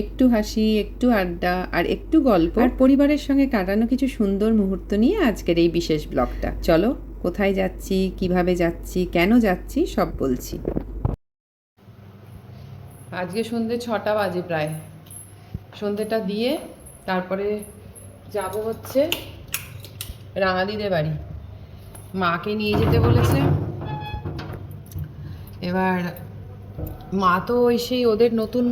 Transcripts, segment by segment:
একটু হাসি, একটু আড্ডা আর একটু গল্প আর পরিবারের সঙ্গে কাটানো কিছু সুন্দর মুহূর্ত নিয়ে আজকের এই বিশেষ ব্লগটা। চলো কোথায় যাচ্ছি, কিভাবে যাচ্ছি, কেন যাচ্ছি সব বলছি। আজকে সন্ধ্যে 6টা বাজে প্রায়। সন্ধ্যেটা দিয়ে তারপরে যাব হচ্ছে রাঙাদিদের বাড়ি। মাকে নিয়ে যেতে বলেছে। এবার মা তো ওই সেই ওদের নতুন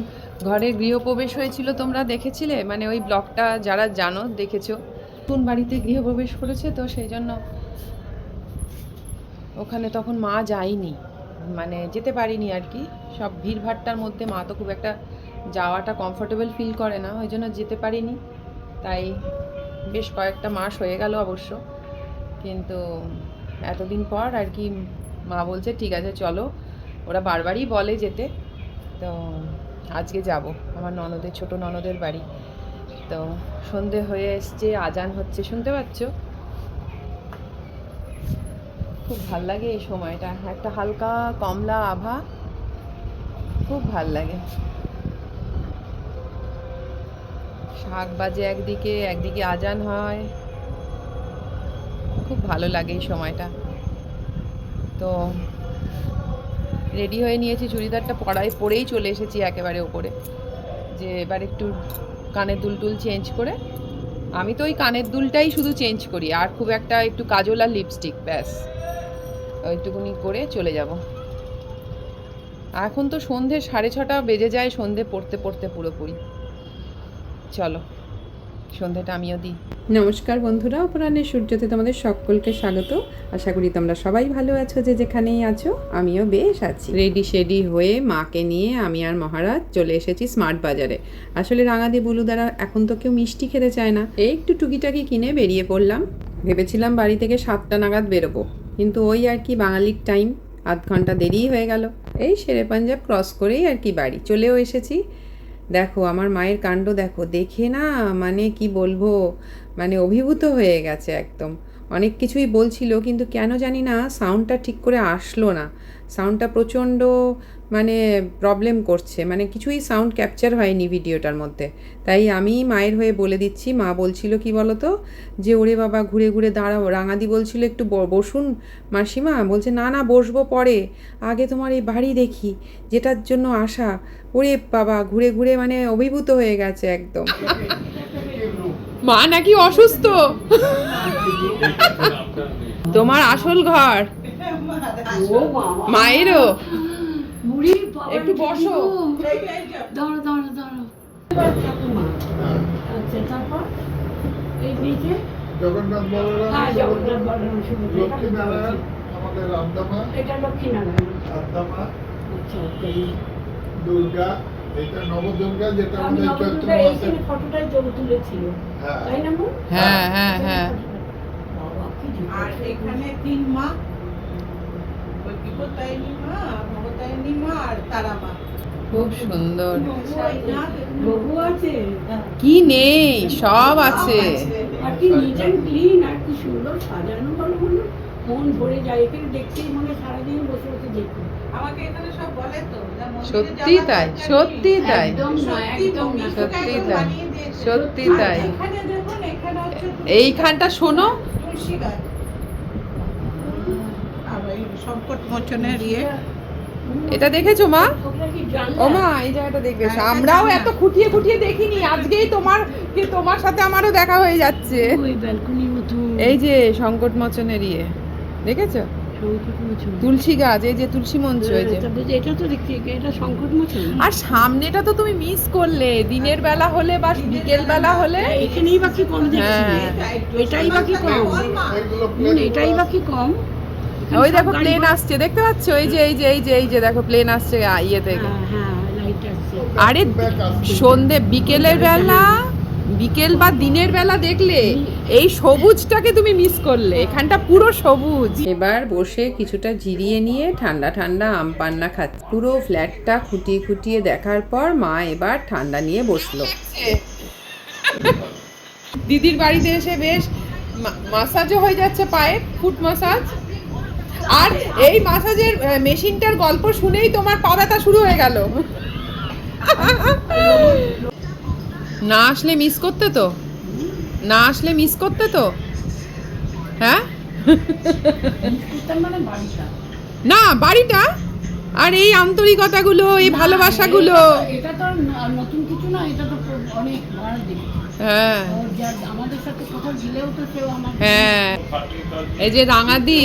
ঘরে গৃহপ্রবেশ হয়েছিল, তোমরা দেখেছিলে, মানে ওই ব্লগটা যারা জানো দেখেছো। নতুন বাড়িতে গৃহপ্রবেশ করেছে, তো সেই জন্য ওখানে তখন মা যায়নি, মানে যেতে পারিনি আর কি। সব ভিড়ভাট্টার মধ্যে মা তো খুব একটা যাওয়াটা কমফোর্টেবল ফিল করে না, ওই জন্য যেতে পারিনি। তাই বেশ কয়েকটা মাস হয়ে গেল অবশ্য, কিন্তু এতদিন পর আর কি মা বলছে ঠিক আছে চলো। ওরা বারবারই বলে যেতে, তো আজকে যাব আমার ননদের, ছোট ননদের বাড়ি। তো সন্ধে হয়ে এসছে, আজান হচ্ছে, শুনতে পাচ্ছ? খুব ভাল লাগে এই সময়টা, একটা হালকা কমলা আভা, খুব ভাল লাগে। শাক বাজে একদিকে, একদিকে আজান হয়, খুব ভালো লাগে এই সময়টা। তো রেডি হয়ে নিয়েছি, চুড়িদারটা পরেই চলে এসেছি একেবারে ওপরে, যে এবার একটু কানের দুল চেঞ্জ করে। আমি তো ওই কানের দুলটাই শুধু চেঞ্জ করি, আর খুব একটা একটু কাজল আর লিপস্টিক, ব্যাস ওইটুকুনি করে চলে যাব। এখন তো সন্ধে 6:30 বেজে যায়, সন্ধে পড়তে পড়তে পুরোপুরি। চলো সন্ধেটা আমিও দিই। নমস্কার বন্ধুরা, অপরাহ্নের সূর্যতে তোমাদের সকলকে স্বাগত। আশা করি তোমরা সবাই ভালো আছো, যে যেখানেই আছো। আমিও বেশ আছি। রেডি হয়ে মাকে নিয়ে আমি আর মহারাজ চলে এসেছি স্মার্ট বাজারে। আসলে রাঙাদি বুলু দ্বারা এখন তো কেউ মিষ্টি খেতে চায় না, এই একটু টুকিটাকি কিনে বেরিয়ে পড়লাম। ভেবেছিলাম বাড়ি থেকে 7টা নাগাদ বেরোবো, কিন্তু ওই আর কি বাঙালির টাইম, আধ ঘন্টা দেরিই হয়ে গেল। এই শেরে পাঞ্জাব ক্রস করেই আর কি বাড়ি চলেও এসেছি। দেখো আমার মায়ের কাণ্ড দেখো, দেখে না মানে কি বলবো, মানে অভিভূত হয়ে গেছে একদম। অনেক কিছুই বলছিল, কিন্তু কেন জানি না সাউন্ডটা ঠিক করে আসলো না। সাউন্ডটা প্রচণ্ড মানে প্রবলেম করছে, মানে কিছুই সাউন্ড ক্যাপচার হয়নি ভিডিওটার মধ্যে। তাই আমি মায়ের হয়ে বলে দিচ্ছি। মা বলছিল কি বলো তো, যে ওরে বাবা ঘুরে ঘুরে দাঁড়াও। রাঙাদি বলছিল একটু বসুন মাসিমা, বলছে না না বসবো পরে, আগে তোমার এই বাড়ি দেখি যেটার জন্য আসা। ওরে বাবা ঘুরে ঘুরে মানে অভিভূত হয়ে গেছে একদম। মা নাকি অসুস্থ, তোমার আসল ঘর মায়েরও। একটু বসো। জগন্নাথ বলরাম, লক্ষ্মীনারায়ণ, আমাদের রামদামা, এটা লক্ষ্মীনারায়ণ, রামদামা, দুর্গা, এটা নবদুর্গা, যেটা আমাদের চৈত্র মাসে ফটোটাই তুলেছিল, তাই না? হ্যাঁ হ্যাঁ হ্যাঁ। আর এখানে 3 মা, ওই বিপত্তায়নী মা, ভবতায়নী মা আর তারা মা। খুব সুন্দর। বহু আছে, কি নেই, সব আছে। আর কি নিট এন্ড ক্লিন, আর কি সুন্দর সাজানো, ভালো ভালো, মন ভরে যায়। এখানে দেখতেই মনে সারাদিন বসে বসে দেখো। আমাকে এখানে সব বলে তো, সত্যি তাই, সত্যি তাই, একদম না, একদম না, সত্যি তাই, সত্যি তাই। এখানে দেখুন, এখানে হচ্ছে এইখানটা শোনো, তুলসী গাছ, আর এই সংকট মোচনের এটা দেখেছো মা? ও মা এই জায়গাটা দেখবে, আমরাও এত খুঁটিয়ে খুঁটিয়ে দেখিনি, আজকেই তোমার সাথে আমারও দেখা হয়ে যাচ্ছে। এই যে সংকট মোচনের দেখেছো? তুলসী গাছ, এই যে তুলসী মঞ্চ, এই যে এটা তো দেখছি, এটা সংকট মোচন। আর সামনেটা তো তুমি মিস করলে, দিনের বেলা হলে বা বিকেল বেলা হলে। এখানেই বাকি কম দেখছি, এটাই বাকি কম, এটাই বাকি কম। ওই দেখো প্লেন আসছে, দেখতে পাচ্ছ? এই যে দেখো প্লেন আসছে ইয়ে থেকে। আরে সন্ধে বিকেল বা দিনের বেলা দেখলে এই সবুজটাকে তুমি মিস করলে, এখানটা পুরো সবুজ। এবার বসে কিছুটা জিরিয়ে নিয়ে ঠান্ডা ঠান্ডা আম পান্না খাচ্ছে। পুরো ফ্ল্যাটটা খুঁটিয়ে খুঁটিয়ে দেখার পর মা এবার ঠান্ডা নিয়ে বসলো। দিদির বাড়িতে এসে বেশ মাসাজও হয়ে যাচ্ছে, পায়ে ফুট মাসাজ। আর এই মাসাজের মেশিনটার গল্প শুনেই তোমার পা ব্যথা শুরু হয়ে গেল। না আসলে মিস করতে তো, না আসলে মিস করতে তো, হ্যাঁ মানে বাড়িটা না বাড়িটা আর এই আন্তরিকতাগুলো, এই ভালোবাসাগুলো। এটা তো আর নতুন কিছু না, এটা তো অনেক বার দেখি। হ্যাঁ আমাদের সাথে কোথাও গেলেও তো কেউ আমার হ্যাঁ, এই যে রাঙাদি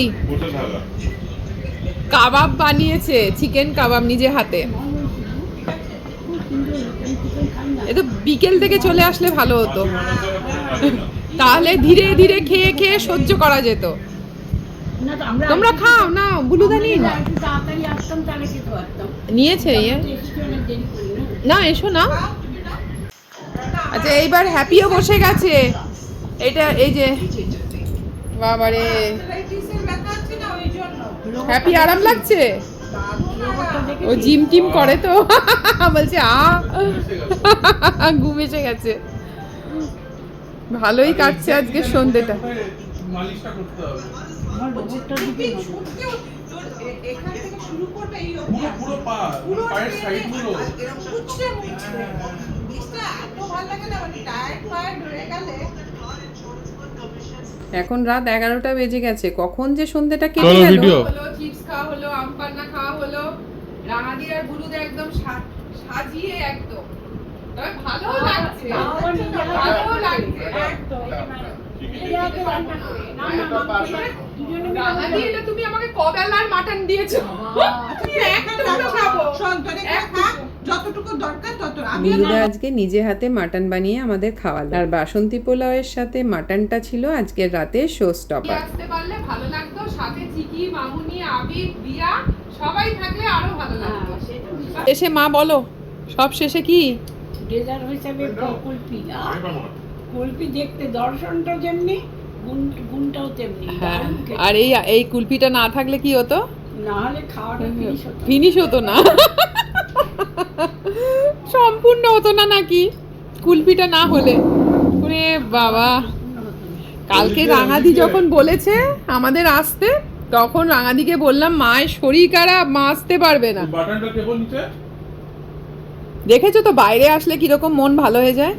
কাবাব বানিয়েছে, চিকেন কাবাব নিজে হাতে। এ তো বিকেল থেকে চলে আসলে ভালো হতো, তাহলে ধীরে ধীরে খেয়ে খেয়ে সহ্য করা যেত। না তো আমরা তোমরা খাও না, বুলুদা নিন। একটু তাড়াতাড়ি আসতাম তাহলে খেতে পারতাম। নিয়েছে ইয়ে এসেছি অনেক দেরি করি না। না, এসো না। আচ্ছা এইবার হ্যাপিও বসে গেছে। এটা এই যে বাবারে, হ্যাপি আরাম লাগছে। ও জিম টিম করে তো বলছে ঘুম এসে গেছে। ভালোই কাটছে আজকে সন্ধ্যেটা। মালিশটা করতে হবে। আমার রোবটটার দিকে এখান থেকে শুরু করবে এই পুরো পা, পায়ের সাইডগুলো। এরকম মুছতে মুছতে জিনিসটা এত ভালো লাগে না, মানে টায়ার্ড ফায়ার্ড হয়ে গেলে। এখন রাত 11টা বেজে গেছে, কখন যে সন্ধ্যেটা কেটে গেল। হলো চিপস খাওয়া হলো, আম পান্না খাওয়া হলো, রাঙাদির আর বুলুদে একদম সাজিয়ে একদম। তবে ভালো লাগছে, ভালো লাগছে একদম। রাঙাদি, এটা তুমি আমাকে কবেলার মাটন দিয়েছো। যতটুকু দরকার তত। বুলুদা আজকে নিজে হাতে মাটন বানিয়ে আমাদের খাওয়ালো, আর বাসন্তী পোলাওয়ের সাথে মাটনটা ছিল আজকের রাতে শো স্টপার। আসতে পারলে ভালো লাগতো, সাথে চিকি, মামুনি, আবির, দিয়া সবাই থাকলে আরো ভালো লাগতো। শেষে মা বলো, সব শেষে কি ডেজার্ট হিসাবে কুলপি। কুলপি দেখতে দর্শনটা যেমনি, গুণটাও তেমনি। হ্যাঁ, আর এই কুলপিটা না থাকলে কি হতো, না হলে খাওয়াটা ফিনিশ হতো না, সম্পূর্ণ হতো না নাকি কুলপিটা না হলে। ওরে বাবা, কালকে রাঙাদি যখন বলেছে আমাদের আসতে, তখন রাঙাদিকে বললাম মায়ের শরীর খারাপ, মা আসতে পারবে না। বাটনটা টেবল নিচে দেখেছো তো বাইরে আসলে কিরকম মন ভালো হয়ে যায়।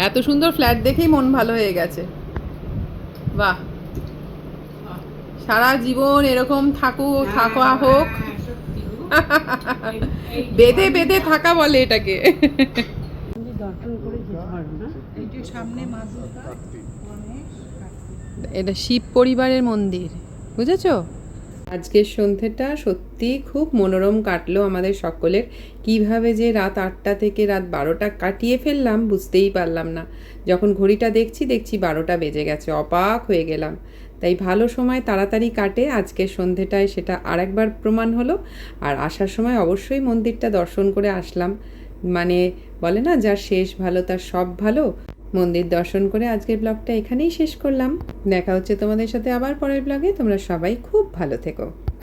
এত সুন্দর ফ্ল্যাট দেখেই মন ভালো হয়ে গেছে। বাহ, সারা জীবন এরকম থাকা হোক, বেঁধে বেঁধে থাকা বলে এটাকে। দর্শন করে যেতে পারবো না। এটা শিব পরিবারের মন্দির, বুঝেছো? আজকের সন্ধ্যেটা সত্যি খুব মনোরম কাটলো আমাদের সকলের। কিভাবে যে রাত 8টা থেকে রাত 12টা কাটিয়ে ফেললাম বুঝতেই পারলাম না। যখন ঘড়িটা দেখছি 12টা বেজে গেছে, অবাক হয়ে গেলাম। তাই ভালো সময় তাড়াতাড়ি কাটে আজকের সন্ধ্যেটায়, সেটা আরেকবার প্রমাণ হলো। আর আসার সময় অবশ্যই মন্দিরটা দর্শন করে আসলাম। মানে বলে না, যার শেষ ভালো তার সব ভালো। মন্দির দর্শন করে আজকের ব্লগটা এখানেই শেষ করলাম। দেখা হচ্ছে তোমাদের সাথে আবার পরের ব্লগে। তোমরা সবাই খুব ভালো থেকো।